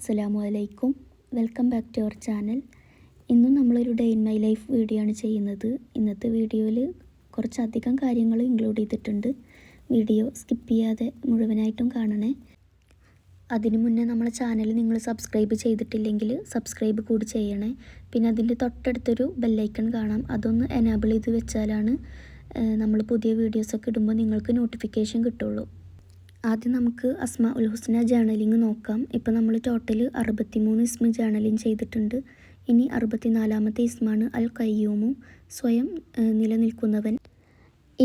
അസ്സലാമു അലൈക്കും. Welcome back to our channel. ഇന്നും നമ്മളൊരു day in my life video ആണ് ചെയ്യുന്നത്. ഇന്നത്തെ വീഡിയോയിൽ കുറച്ചധികം കാര്യങ്ങൾ ഇൻക്ലൂഡ് ചെയ്തിട്ടുണ്ട്. വീഡിയോ സ്കിപ്പ് ചെയ്യാതെ മുഴുവനായിട്ടും കാണണേ. അതിനു മുന്നേ നമ്മളെ ചാനൽ നിങ്ങൾ സബ്സ്ക്രൈബ് ചെയ്തിട്ടില്ലെങ്കിൽ സബ്സ്ക്രൈബ് കൂടി ചെയ്യണേ. പിന്നെ അതിൻ്റെ തൊട്ടടുത്തൊരു ബെല്ലൈക്കൺ കാണാം, അതൊന്ന് എനാബിൾ ചെയ്ത് വെച്ചാലാണ് നമ്മൾ പുതിയ വീഡിയോസൊക്കെ ഇടുമ്പോൾ നിങ്ങൾക്ക് നോട്ടിഫിക്കേഷൻ കിട്ടുള്ളൂ. ആദ്യം നമുക്ക് അസ്മാ ഉൽ ഹുസ്ന ജേർണലിങ് നോക്കാം. ഇപ്പോൾ നമ്മൾ ടോട്ടൽ 63 ഇസ്മ ജേർണലിങ് ചെയ്തിട്ടുണ്ട്. ഇനി 64ാമത്തെ ഇസ്മാണ് അൽ ഖയ്യൂമു, സ്വയം നിലനിൽക്കുന്നവൻ.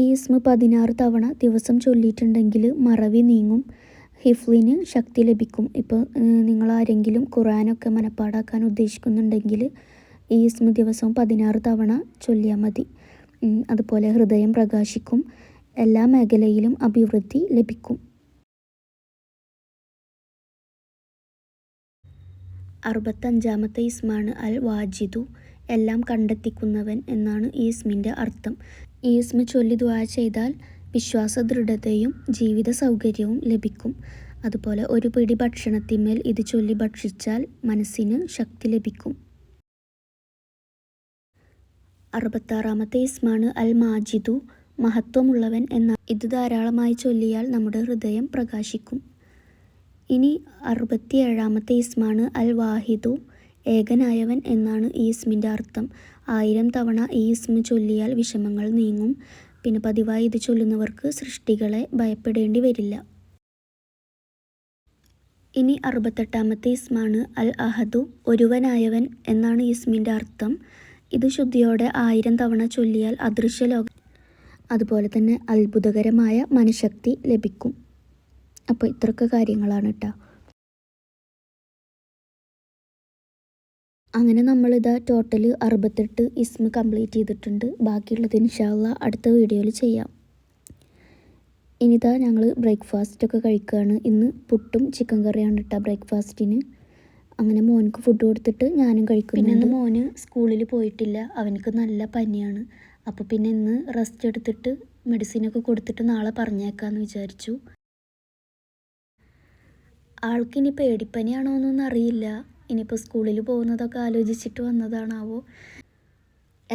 ഈ ഇസ്മ 16 തവണ ദിവസം ചൊല്ലിയിട്ടുണ്ടെങ്കിൽ മറവി നീങ്ങും, ഹിഫ്ലിന് ശക്തി ലഭിക്കും. ഇപ്പോൾ നിങ്ങൾ ആരെങ്കിലും ഖുർആനൊക്കെ മനപ്പാടാക്കാൻ ഉദ്ദേശിക്കുന്നുണ്ടെങ്കിൽ ഈ ഇസ്മ ദിവസവും 16 തവണ ചൊല്ലിയാൽ മതി. അതുപോലെ ഹൃദയം പ്രകാശിക്കും, എല്ലാ മേഖലയിലും അഭിവൃദ്ധി ലഭിക്കും. 65ാമത്തെ ഇസ്മാണ് അൽ വാജിദു, എല്ലാം കണ്ടെത്തിക്കുന്നവൻ എന്നാണ് ഈ ഇസ്മിൻ്റെ അർത്ഥം. ഈ ഇസ്മ ചൊല്ലി ദുആ ചെയ്താൽ വിശ്വാസ ദൃഢതയും ജീവിത സൗകര്യവും ലഭിക്കും. അതുപോലെ ഒരു പിടി ഭക്ഷണത്തിന്മേൽ ഇത് ചൊല്ലി ഭക്ഷിച്ചാൽ മനസ്സിന് ശക്തി ലഭിക്കും. 66ാമത്തെ ഇസ്മാണ് അൽ മാജിദു, മഹത്വമുള്ളവൻ എന്ന. ഇത് ധാരാളമായി ചൊല്ലിയാൽ നമ്മുടെ ഹൃദയം പ്രകാശിക്കും. ഇനി 67ാമത്തെ ഇസ്മാണ് അൽ വാഹിദു, ഏകനായവൻ എന്നാണ് ഈ ഇസ്മിൻ്റെ അർത്ഥം. 1000 തവണ ഈ ഇസ്മ ചൊല്ലിയാൽ വിഷമങ്ങൾ നീങ്ങും. പിന്നെ പതിവായി ഇത് ചൊല്ലുന്നവർക്ക് സൃഷ്ടികളെ ഭയപ്പെടേണ്ടി വരില്ല. ഇനി 68ാമത്തെ ഇസ്മാണ് അൽ അഹദു, ഒരുവനായവൻ എന്നാണ് ഈ ഇസ്മിൻ്റെ അർത്ഥം. ഇത് ശുദ്ധിയോടെ 1000 തവണ ചൊല്ലിയാൽ അദൃശ്യലോകം, അതുപോലെ തന്നെ അത്ഭുതകരമായ മനഃശക്തി ലഭിക്കും. അപ്പോൾ ഇത്രയൊക്കെ കാര്യങ്ങളാണ് കേട്ടോ. അങ്ങനെ നമ്മളിതാ ടോട്ടൽ 68 ഇസ്മ കംപ്ലീറ്റ് ചെയ്തിട്ടുണ്ട്. ബാക്കിയുള്ളത് ഇൻഷാ അല്ലാഹ് അടുത്ത വീഡിയോയിൽ ചെയ്യാം. ഇനിതാ ഞങ്ങൾ ബ്രേക്ക്ഫാസ്റ്റൊക്കെ കഴിക്കുകയാണ്. ഇന്ന് പുട്ടും ചിക്കൻ കറിയാണ് കേട്ടോ ബ്രേക്ക്ഫാസ്റ്റിന്. അങ്ങനെ മോനക്ക് ഫുഡ് കൊടുത്തിട്ട് ഞാനും കഴിക്കുന്നു. പിന്നെ മോന് സ്കൂളിൽ പോയിട്ടില്ല, അവനക്ക് നല്ല പനിയാണ്. അപ്പോൾ പിന്നെ ഇന്ന് റെസ്റ്റ് എടുത്തിട്ട് മെഡിസിനൊക്കെ കൊടുത്തിട്ട് നാളെ പറഞ്ഞേക്കാമെന്ന് വിചാരിച്ചു. ആൾക്കിനി പേടിപ്പനിയാണോ എന്നൊന്നും അറിയില്ല. ഇനിയിപ്പോൾ സ്കൂളിൽ പോകുന്നതൊക്കെ ആലോചിച്ചിട്ട് വന്നതാണാവോ.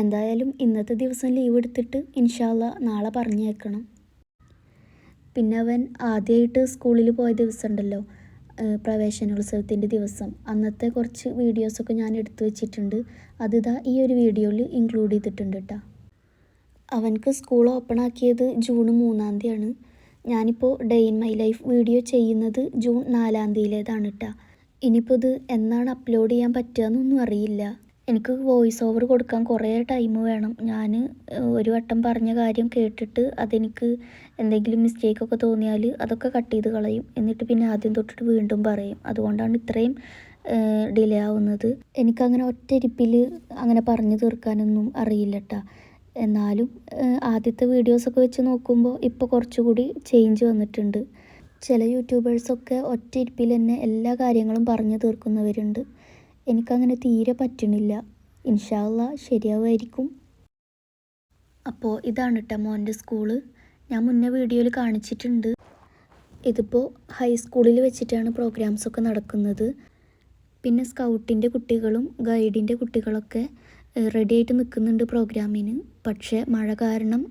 എന്തായാലും ഇന്നത്തെ ദിവസം ലീവ് എടുത്തിട്ട് ഇൻഷാ അല്ലാഹ് നാളെ പറഞ്ഞേക്കണം. പിന്നെ അവൻ ആദ്യമായിട്ട് സ്കൂളിൽ പോയ ദിവസം ഉണ്ടല്ലോ, പ്രവേശനോത്സവത്തിൻ്റെ ദിവസം, അന്നത്തെ കുറച്ച് വീഡിയോസൊക്കെ ഞാൻ എടുത്തു വെച്ചിട്ടുണ്ട്. അതിതാ ഈ ഒരു വീഡിയോയിൽ ഇൻക്ലൂഡ് ചെയ്തിട്ടുണ്ട് കേട്ടോ. അവനക്ക് സ്കൂൾ ഓപ്പൺ ആക്കിയത് ജൂൺ 3-ാം തീയതിയാണ്. ഞാനിപ്പോൾ day in my life video ചെയ്യുന്നത് ജൂൺ 4-ാം തീയതിയിലേതാണ് കേട്ടോ. ഇനിയിപ്പോൾ ഇത് എന്നാണ് അപ്ലോഡ് ചെയ്യാൻ പറ്റുക എന്നൊന്നും അറിയില്ല. എനിക്ക് വോയിസ് ഓവർ കൊടുക്കാൻ കുറേ ടൈം വേണം. ഞാൻ ഒരു വട്ടം പറഞ്ഞ കാര്യം കേട്ടിട്ട് അതെനിക്ക് എന്തെങ്കിലും മിസ്റ്റേക്കൊക്കെ തോന്നിയാൽ അതൊക്കെ കട്ട് ചെയ്ത് കളയും. എന്നിട്ട് പിന്നെ ആദ്യം തൊട്ടിട്ട് വീണ്ടും പറയും. അതുകൊണ്ടാണ് ഇത്രയും ഡിലേ ആവുന്നത്. എനിക്കങ്ങനെ ഒറ്റയിരിപ്പിൽ അങ്ങനെ പറഞ്ഞു തീർക്കാനൊന്നും അറിയില്ല കേട്ടോ. എന്നാലും ആദ്യത്തെ വീഡിയോസൊക്കെ വെച്ച് നോക്കുമ്പോൾ ഇപ്പോൾ കുറച്ചുകൂടി ചേഞ്ച് വന്നിട്ടുണ്ട്. ചില യൂട്യൂബേഴ്സൊക്കെ ഒറ്റ ഇരിപ്പിൽ തന്നെ എല്ലാ കാര്യങ്ങളും പറഞ്ഞു തീർക്കുന്നവരുണ്ട്. എനിക്കങ്ങനെ തീരെ പറ്റണില്ല. ഇൻഷാ അല്ലാഹ് ശരിയാവുമായിരിക്കും. അപ്പോൾ ഇതാണ് കേട്ടോ മോൻ്റെ സ്കൂള്. ഞാൻ മുന്നേ വീഡിയോയിൽ കാണിച്ചിട്ടുണ്ട്. ഇതിപ്പോൾ ഹൈസ്കൂളിൽ വെച്ചിട്ടാണ് പ്രോഗ്രാംസൊക്കെ നടക്കുന്നത്. പിന്നെ സ്കൗട്ടിൻ്റെ കുട്ടികളും ഗൈഡിൻ്റെ കുട്ടികളൊക്കെ റെഡി ആയിട്ട് നിൽക്കുന്നുണ്ട് പ്രോഗ്രാമിന്. പക്ഷേ മഴ കാരണം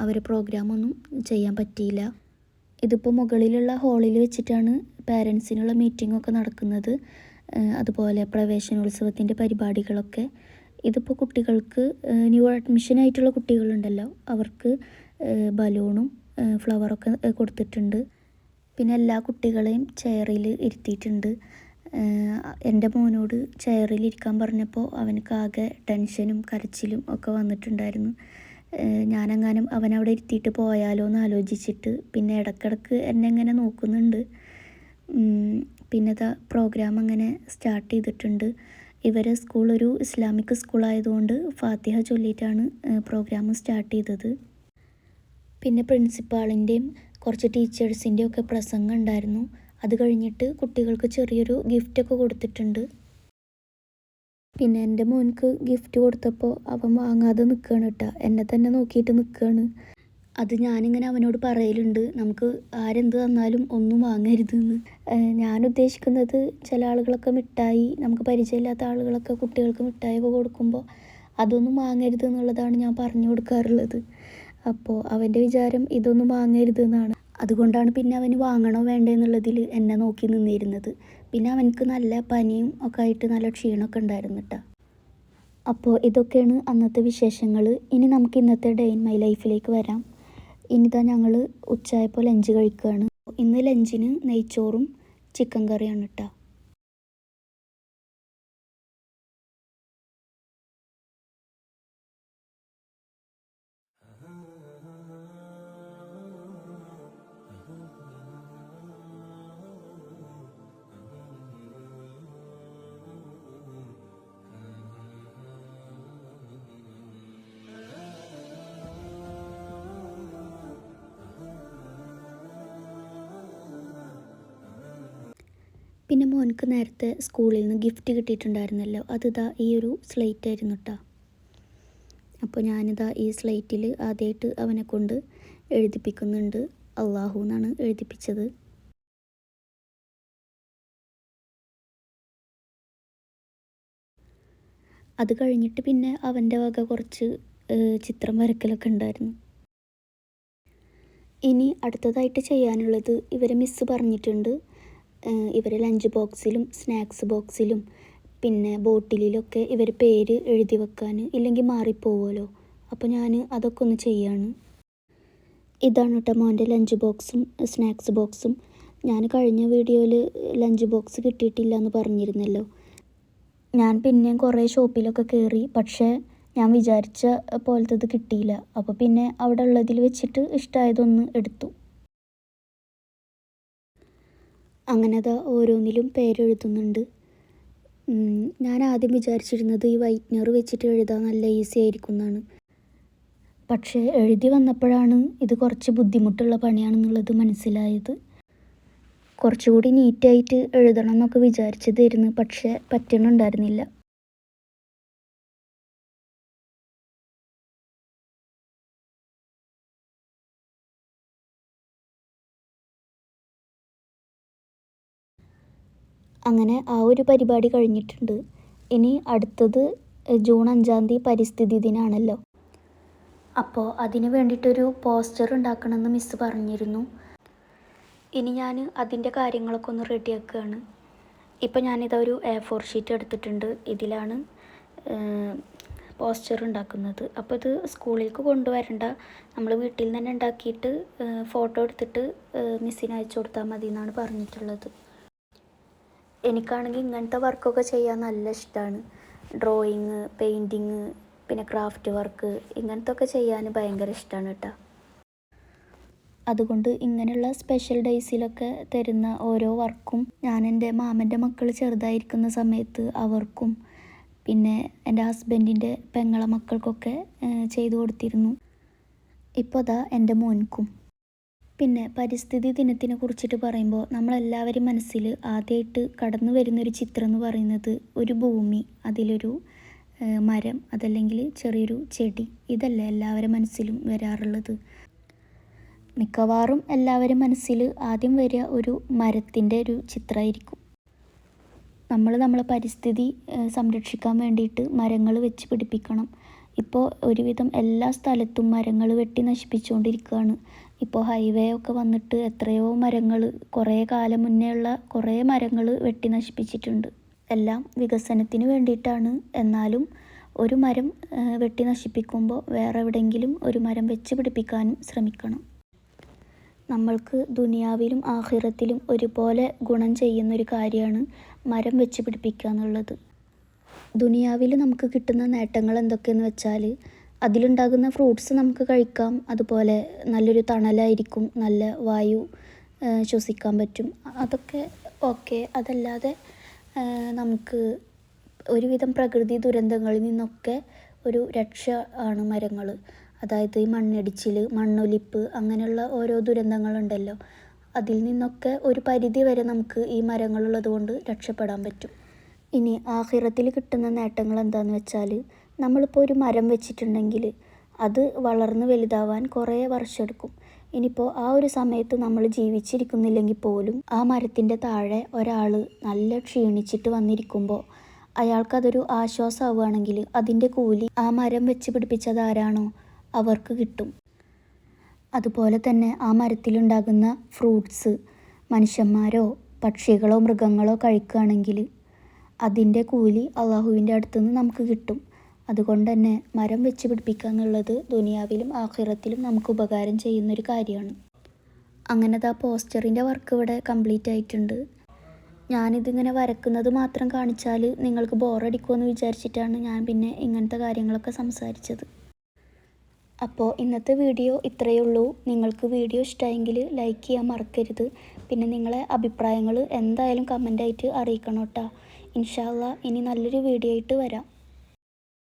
അവരെ പ്രോഗ്രാമൊന്നും ചെയ്യാൻ പറ്റിയില്ല. ഇതിപ്പോൾ മുകളിലുള്ള ഹാളിൽ വെച്ചിട്ടാണ് പാരൻസിനുള്ള മീറ്റിങ്ങൊക്കെ നടക്കുന്നത്. അതുപോലെ പ്രവേശനോത്സവത്തിൻ്റെ പരിപാടികളൊക്കെ. ഇതിപ്പോൾ കുട്ടികൾക്ക് ന്യൂ അഡ്മിഷൻ ആയിട്ടുള്ള കുട്ടികളുണ്ടല്ലോ, അവർക്ക് ബലൂണും ഫ്ലവറൊക്കെ കൊടുത്തിട്ടുണ്ട്. പിന്നെ എല്ലാ കുട്ടികളെയും ചെയറിൽ ഇരുത്തിയിട്ടുണ്ട്. എൻ്റെ മോനോട് ചെയറിലിരിക്കാൻ പറഞ്ഞപ്പോൾ അവനക്കാകെ ടെൻഷനും കരച്ചിലും ഒക്കെ വന്നിട്ടുണ്ടായിരുന്നു. ഞാനെങ്ങാനും അവനവിടെ ഇരുത്തിയിട്ട് പോയാലോ എന്ന് ആലോചിച്ചിട്ട്. പിന്നെ ഇടയ്ക്കിടയ്ക്ക് എന്നെ ഇങ്ങനെ നോക്കുന്നുണ്ട്. പിന്നെ പ്രോഗ്രാം അങ്ങനെ സ്റ്റാർട്ട് ചെയ്തിട്ടുണ്ട്. ഇവരെ സ്കൂൾ ഒരു ഇസ്ലാമിക് സ്കൂളായതുകൊണ്ട് ഫാത്തിഹ ചൊല്ലിയിട്ടാണ് പ്രോഗ്രാം സ്റ്റാർട്ട് ചെയ്തത്. പിന്നെ പ്രിൻസിപ്പാളിൻ്റെയും കുറച്ച് ടീച്ചേഴ്സിൻ്റെയും ഒക്കെ പ്രസംഗം ഉണ്ടായിരുന്നു. അത് കഴിഞ്ഞിട്ട് കുട്ടികൾക്ക് ചെറിയൊരു ഗിഫ്റ്റൊക്കെ കൊടുത്തിട്ടുണ്ട്. പിന്നെ എൻ്റെ മോൻക്ക് ഗിഫ്റ്റ് കൊടുത്തപ്പോൾ അവൻ വാങ്ങാതെ നിൽക്കുകയാണ് കേട്ടോ. എന്നെ തന്നെ നോക്കിയിട്ട് നിൽക്കുകയാണ്. അത് ഞാനിങ്ങനെ അവനോട് പറയലുണ്ട്, നമുക്ക് ആരെന്ത് തന്നാലും ഒന്നും വാങ്ങരുതെന്ന്. ഞാൻ ഉദ്ദേശിക്കുന്നത് ചില ആളുകളൊക്കെ മിഠായി, നമുക്ക് പരിചയമില്ലാത്ത ആളുകളൊക്കെ കുട്ടികൾക്ക് മിഠായിയൊക്കെ കൊടുക്കുമ്പോൾ അതൊന്നും വാങ്ങരുത് എന്നുള്ളതാണ് ഞാൻ പറഞ്ഞു കൊടുക്കാറുള്ളത്. അപ്പോൾ അവൻ്റെ വിചാരം ഇതൊന്നും വാങ്ങരുതെന്നാണ്. അതുകൊണ്ടാണ് പിന്നെ അവന് വാങ്ങണോ വേണ്ടേ എന്നുള്ളതിൽ എന്നെ നോക്കി നിന്നിരുന്നത്. പിന്നെ അവനക്ക് നല്ല പനിയും ഒക്കെ ആയിട്ട് നല്ല ക്ഷീണമൊക്കെ ഉണ്ടായിരുന്നു കേട്ടോ. അപ്പോൾ ഇതൊക്കെയാണ് അന്നത്തെ വിശേഷങ്ങൾ. ഇനി നമുക്ക് ഇന്നത്തെ ഡേ ഇൻ മൈ ലൈഫിലേക്ക് വരാം. ഇനിതാ ഞങ്ങൾ ഉച്ചയായപ്പോൾ ലഞ്ച് കഴിക്കുകയാണ്. ഇന്ന് ലഞ്ചിന് നെയ്ച്ചോറും ചിക്കൻ കറിയാണ് കേട്ടോ. പിന്നെ മോനക്ക് നേരത്തെ സ്കൂളിൽ നിന്ന് ഗിഫ്റ്റ് കിട്ടിയിട്ടുണ്ടായിരുന്നല്ലോ, അതിതാ ഈ ഒരു സ്ലേറ്റ് ആയിരുന്നു കേട്ടോ. അപ്പോൾ ഞാനിതാ ഈ സ്ലേറ്റിൽ ആദ്യമായിട്ട് അവനെ കൊണ്ട് എഴുതിപ്പിക്കുന്നുണ്ട്. അള്ളാഹു എന്നാണ് എഴുതിപ്പിച്ചത്. അത് കഴിഞ്ഞിട്ട് പിന്നെ അവൻ്റെ വക കുറച്ച് ചിത്രം വരക്കലൊക്കെ ഉണ്ടായിരുന്നു. ഇനി അടുത്തതായിട്ട് ചെയ്യാനുള്ളത്, ഇവരെ മിസ്സ് പറഞ്ഞിട്ടുണ്ട് ഇവരെ ലഞ്ച് ബോക്സിലും സ്നാക്സ് ബോക്സിലും പിന്നെ ബോട്ടിലിലൊക്കെ ഇവർ പേര് എഴുതി വെക്കാൻ, ഇല്ലെങ്കിൽ മാറിപ്പോവുമല്ലോ. അപ്പോൾ ഞാൻ അതൊക്കെ ഒന്ന് ചെയ്യാണ്. ഇതാണ് കേട്ടോ മോൻ്റെ ലഞ്ച് ബോക്സും സ്നാക്സ് ബോക്സും. ഞാൻ കഴിഞ്ഞ വീഡിയോയിൽ ലഞ്ച് ബോക്സ് കിട്ടിയിട്ടില്ല എന്ന് പറഞ്ഞിരുന്നല്ലോ. ഞാൻ പിന്നെയും കുറേ ഷോപ്പിലൊക്കെ കയറി, പക്ഷേ ഞാൻ വിചാരിച്ച പോലത്തത് കിട്ടിയില്ല. അപ്പോൾ പിന്നെ അവിടെ ഉള്ളതിൽ വെച്ചിട്ട് ഇഷ്ടമായതൊന്ന് എടുത്തു. അങ്ങനെ അതാ ഓരോന്നിലും പേരെഴുതുന്നുണ്ട്. ഞാൻ ആദ്യം വിചാരിച്ചിരുന്നത് ഈ വൈറ്റ്നർ വെച്ചിട്ട് എഴുതാൻ നല്ല ഈസി ആയിരിക്കും എന്നാണ്. പക്ഷേ എഴുതി വന്നപ്പോഴാണ് ഇത് കുറച്ച് ബുദ്ധിമുട്ടുള്ള പണിയാണെന്നുള്ളത് മനസ്സിലായത്. കുറച്ചുകൂടി നീറ്റായിട്ട് എഴുതണം എന്നൊക്കെ വിചാരിച്ചതായിരുന്നു, പക്ഷേ പറ്റുന്നുണ്ടായിരുന്നില്ല. അങ്ങനെ ആ ഒരു പരിപാടി കഴിഞ്ഞിട്ടുണ്ട്. ഇനി അടുത്തത് ജൂൺ 5 പരിസ്ഥിതി ദിനമാണല്ലോ. അപ്പോൾ അതിന് വേണ്ടിയിട്ടൊരു പോസ്റ്റർ ഉണ്ടാക്കണമെന്ന് മിസ്സ് പറഞ്ഞിരുന്നു. ഇനി ഞാൻ അതിൻ്റെ കാര്യങ്ങളൊക്കെ ഒന്ന് റെഡിയാക്കുകയാണ്. ഇപ്പോൾ ഞാനിതാ ഒരു A4 ഷീറ്റ് എടുത്തിട്ടുണ്ട്. ഇതിലാണ് പോസ്റ്റർ ഉണ്ടാക്കുന്നത്. അപ്പോൾ ഇത് സ്കൂളിലേക്ക് കൊണ്ടുവരണ്ട, നമ്മൾ വീട്ടിൽ നിന്ന് തന്നെ ഉണ്ടാക്കിയിട്ട് ഫോട്ടോ എടുത്തിട്ട് മിസ്സിന് അയച്ചു കൊടുത്താൽ മതി എന്നാണ് പറഞ്ഞിട്ടുള്ളത്. എനിക്കാണെങ്കിൽ ഇങ്ങനത്തെ വർക്കൊക്കെ ചെയ്യാൻ നല്ല ഇഷ്ടമാണ്. ഡ്രോയിങ്, പെയിൻറ്റിങ്, പിന്നെ ക്രാഫ്റ്റ് വർക്ക്, ഇങ്ങനത്തെ ഒക്കെ ചെയ്യാൻ ഭയങ്കര ഇഷ്ടമാണ് കേട്ടോ. അതുകൊണ്ട് ഇങ്ങനെയുള്ള സ്പെഷ്യൽ ഡേയ്സിലൊക്കെ തരുന്ന ഓരോ വർക്കും ഞാൻ എൻ്റെ മാമൻ്റെ മക്കൾ ചെറുതായിരിക്കുന്ന സമയത്ത് അവർക്കും പിന്നെ എൻ്റെ ഹസ്ബൻഡിൻ്റെ പെങ്ങളെ മക്കൾക്കൊക്കെ ചെയ്തു കൊടുത്തിരുന്നു. ഇപ്പോൾ അതാ എൻ്റെ മോൻക്കും. പിന്നെ പരിസ്ഥിതി ദിനത്തിനെ കുറിച്ചിട്ട് പറയുമ്പോൾ നമ്മളെല്ലാവരും മനസ്സിൽ ആദ്യമായിട്ട് കടന്നു വരുന്നൊരു ചിത്രം എന്ന് പറയുന്നത് ഒരു ഭൂമി, അതിലൊരു മരം, അതല്ലെങ്കിൽ ചെറിയൊരു ചെടി. ഇതല്ലേ എല്ലാവരുടെ മനസ്സിലും വരാറുള്ളത്. മിക്കവാറും എല്ലാവരും മനസ്സിൽ ആദ്യം വരിക ഒരു മരത്തിൻ്റെ ഒരു ചിത്രമായിരിക്കും. നമ്മളെ പരിസ്ഥിതി സംരക്ഷിക്കാൻ വേണ്ടിയിട്ട് മരങ്ങൾ വെച്ച് പിടിപ്പിക്കണം. ഇപ്പോൾ ഒരുവിധം എല്ലാ സ്ഥലത്തും മരങ്ങൾ വെട്ടി നശിപ്പിച്ചുകൊണ്ടിരിക്കുകയാണ്. ഇപ്പോൾ ഹൈവേ ഒക്കെ വന്നിട്ട് എത്രയോ മരങ്ങൾ, കുറേ കാലം മുന്നേ ഉള്ള കുറേ മരങ്ങൾ വെട്ടി നശിപ്പിച്ചിട്ടുണ്ട്. എല്ലാം വികസനത്തിന് വേണ്ടിയിട്ടാണ്. എന്നാലും ഒരു മരം വെട്ടി നശിപ്പിക്കുമ്പോൾ വേറെ എവിടെയെങ്കിലും ഒരു മരം വെച്ച് പിടിപ്പിക്കാനും ശ്രമിക്കണം. നമ്മൾക്ക് ദുനിയാവിലും ആഖിറത്തിലും ഒരുപോലെ ഗുണം ചെയ്യുന്നൊരു കാര്യമാണ് മരം വെച്ച് പിടിപ്പിക്കുക എന്നുള്ളത്. ദുനിയാവിൽ നമുക്ക് കിട്ടുന്ന നേട്ടങ്ങൾ എന്തൊക്കെയെന്ന് വെച്ചാൽ, അതിലുണ്ടാകുന്ന ഫ്രൂട്ട്സ് നമുക്ക് കഴിക്കാം, അതുപോലെ നല്ലൊരു തണലായിരിക്കും, നല്ല വായു ശ്വസിക്കാൻ പറ്റും, അതൊക്കെ ഓക്കെ. അതല്ലാതെ നമുക്ക് ഒരുവിധം പ്രകൃതി ദുരന്തങ്ങളിൽ നിന്നൊക്കെ ഒരു രക്ഷ ആണ് മരങ്ങൾ. അതായത് ഈ മണ്ണിടിച്ചിൽ, മണ്ണൊലിപ്പ്, അങ്ങനെയുള്ള ഓരോ ദുരന്തങ്ങളുണ്ടല്ലോ, അതിൽ നിന്നൊക്കെ ഒരു പരിധി വരെ നമുക്ക് ഈ മരങ്ങളുള്ളത് കൊണ്ട് രക്ഷപ്പെടാൻ പറ്റും. ഇനി ആഖിറത്തിൽ കിട്ടുന്ന നേട്ടങ്ങൾ എന്താണെന്ന് വെച്ചാൽ, നമ്മളിപ്പോൾ ഒരു മരം വെച്ചിട്ടുണ്ടെങ്കിൽ അത് വളർന്ന് വലുതാവാൻ കുറേ വർഷമെടുക്കും. ഇനിയിപ്പോൾ ആ ഒരു സമയത്ത് നമ്മൾ ജീവിച്ചിരിക്കുന്നില്ലെങ്കിൽ പോലും ആ മരത്തിൻ്റെ താഴെ ഒരാൾ നല്ല ക്ഷീണിച്ചിട്ട് വന്നിരിക്കുമ്പോൾ അയാൾക്കതൊരു ആശ്വാസമാവുകയാണെങ്കിൽ അതിൻ്റെ കൂലി ആ മരം വെച്ച് പിടിപ്പിച്ചതാരാണോ അവർക്ക് കിട്ടും. അതുപോലെ തന്നെ ആ മരത്തിലുണ്ടാകുന്ന ഫ്രൂട്ട്സ് മനുഷ്യന്മാരോ പക്ഷികളോ മൃഗങ്ങളോ കഴിക്കുകയാണെങ്കിൽ അതിൻ്റെ കൂലി അള്ളാഹുവിൻ്റെ അടുത്തുനിന്ന് നമുക്ക് കിട്ടും. അതുകൊണ്ട് തന്നെ മരം വെച്ച് പിടിപ്പിക്കുക എന്നുള്ളത് ദുനിയാവിലും ആഖിറത്തിലും നമുക്ക് ഉപകാരം ചെയ്യുന്നൊരു കാര്യമാണ്. അങ്ങനത്തെ ആ പോസ്റ്ററിൻ്റെ വർക്ക് ഇവിടെ കംപ്ലീറ്റ് ആയിട്ടുണ്ട്. ഞാനിതിങ്ങനെ വരക്കുന്നത് മാത്രം കാണിച്ചാൽ നിങ്ങൾക്ക് ബോറടിക്കുമെന്ന് വിചാരിച്ചിട്ടാണ് ഞാൻ പിന്നെ ഇങ്ങനത്തെ കാര്യങ്ങളൊക്കെ സംസാരിച്ചത്. അപ്പോൾ ഇന്നത്തെ വീഡിയോ ഇത്രയേ ഉള്ളൂ. നിങ്ങൾക്ക് വീഡിയോ ഇഷ്ടമായെങ്കിൽ ലൈക്ക് ചെയ്യാൻ മറക്കരുത്. പിന്നെ നിങ്ങളെ അഭിപ്രായങ്ങൾ എന്തായാലും കമൻ്റായിട്ട് അറിയിക്കണം കേട്ടോ. ഇൻഷാ അല്ലാഹ് ഇനി നല്ലൊരു വീഡിയോ ആയിട്ട് വരാം.